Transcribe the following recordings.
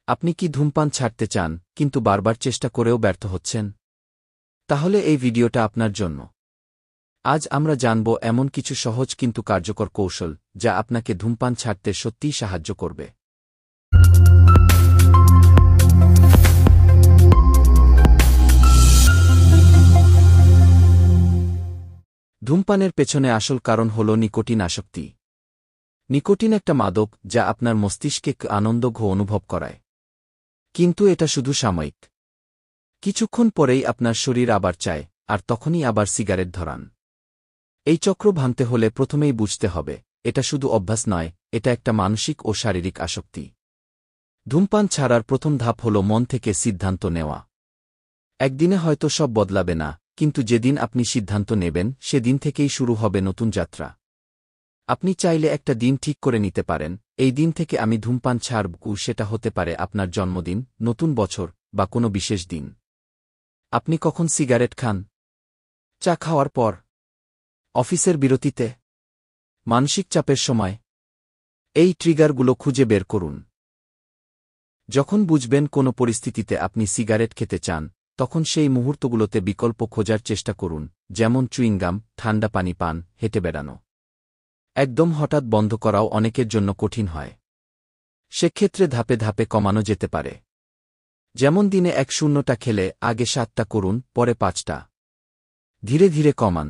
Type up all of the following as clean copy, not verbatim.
আপনি কি ধূমপান ছাড়তে চান কিন্তু বারবার চেষ্টা করেও ব্যর্থ হচ্ছেন? তাহলে এই ভিডিওটা আপনার জন্য। আজ আমরা জানব এমন কিছু সহজ কিন্তু কার্যকর কৌশল যা আপনাকে ধূমপান ছাড়তে সত্যিই সাহায্য করবে। ধূমপানের পেছনে আসল কারণ হল নিকোটিন আসক্তি। নিকোটিন একটা মাদক যা আপনার মস্তিষ্কে আনন্দ অনুভব করায়। কিন্তু এটা শুধু সাময়িক। কিছুক্ষণ পরেই আপনার শরীর আবার চায়, আর তখনই আবার সিগারেট ধরান। এই চক্র ভাঙতে হলে প্রথমেই বুঝতে হবে, এটা শুধু অভ্যাস নয়, এটা একটা মানসিক ও শারীরিক আসক্তি। ধূমপান ছাড়ার প্রথম ধাপ হল মন থেকে সিদ্ধান্ত নেওয়া। একদিনে হয়তো সব বদলাবে না, কিন্তু যেদিন আপনি সিদ্ধান্ত নেবেন সেদিন থেকেই শুরু হবে নতুন যাত্রা। আপনি চাইলে একটা দিন ঠিক করে নিতে পারেন, এই দিন থেকে আমি ধূমপান ছাড়ব। সেটা হতে পারে আপনার জন্মদিন, নতুন বছর বা কোনো বিশেষ দিন। আপনি কখন সিগারেট খান? চা খাওয়ার পর? অফিসের বিরতিতে? মানসিক চাপের সময়? এই ট্রিগারগুলো খুঁজে বের করুন। যখন বুঝবেন কোনো পরিস্থিতিতে আপনি সিগারেট খেতে চান, তখন সেই মুহূর্তগুলোতে বিকল্প খোঁজার চেষ্টা করুন, যেমন চুইংগাম, ঠান্ডা পানি পান, হেঁটে বেড়ানো। একদম হঠাৎ বন্ধ করাও অনেকের জন্য কঠিন হয়। সেক্ষেত্রে ধাপে ধাপে কমানো যেতে পারে। যেমন দিনে 1-0টা খেলে আগে 7টা করুন, পরে 5টা। ধীরে ধীরে কমান।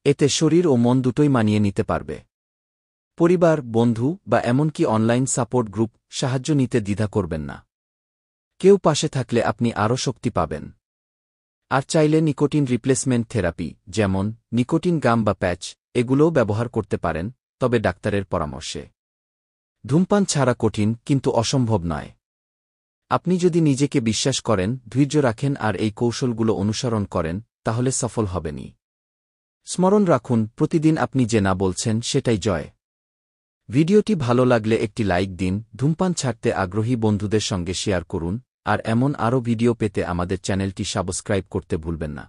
এতে শরীর ও মন দুটোই মানিয়ে নিতে পারবে। পরিবার, বন্ধু বা এমনকি অনলাইন সাপোর্ট গ্রুপ সাহায্য নিতে দ্বিধা করবেন না। কেউ পাশে থাকলে আপনি আরও শক্তি পাবেন। আর চাইলে নিকোটিন রিপ্লেসমেন্ট থেরাপি, যেমন নিকোটিন গাম বা প্যাচ, এগুলোও ব্যবহার করতে পারেন, তবে ডাক্তারের পরামর্শে। ধূমপান ছাড়া কঠিন কিন্তু অসম্ভব নয়। আপনি যদি নিজেকে বিশ্বাস করেন, ধৈর্য রাখেন আর এই কৌশলগুলো অনুসরণ করেন, তাহলে সফল হবেনই। স্মরণ রাখুন, প্রতিদিন আপনি যে না বলছেন সেটাই জয়। ভিডিওটি ভালো লাগলে একটি লাইক দিন, ধূমপান ছাড়তে আগ্রহী বন্ধুদের সঙ্গে শেয়ার করুন, আর এমন আরও ভিডিও পেতে আমাদের চ্যানেলটি সাবস্ক্রাইব করতে ভুলবেন না।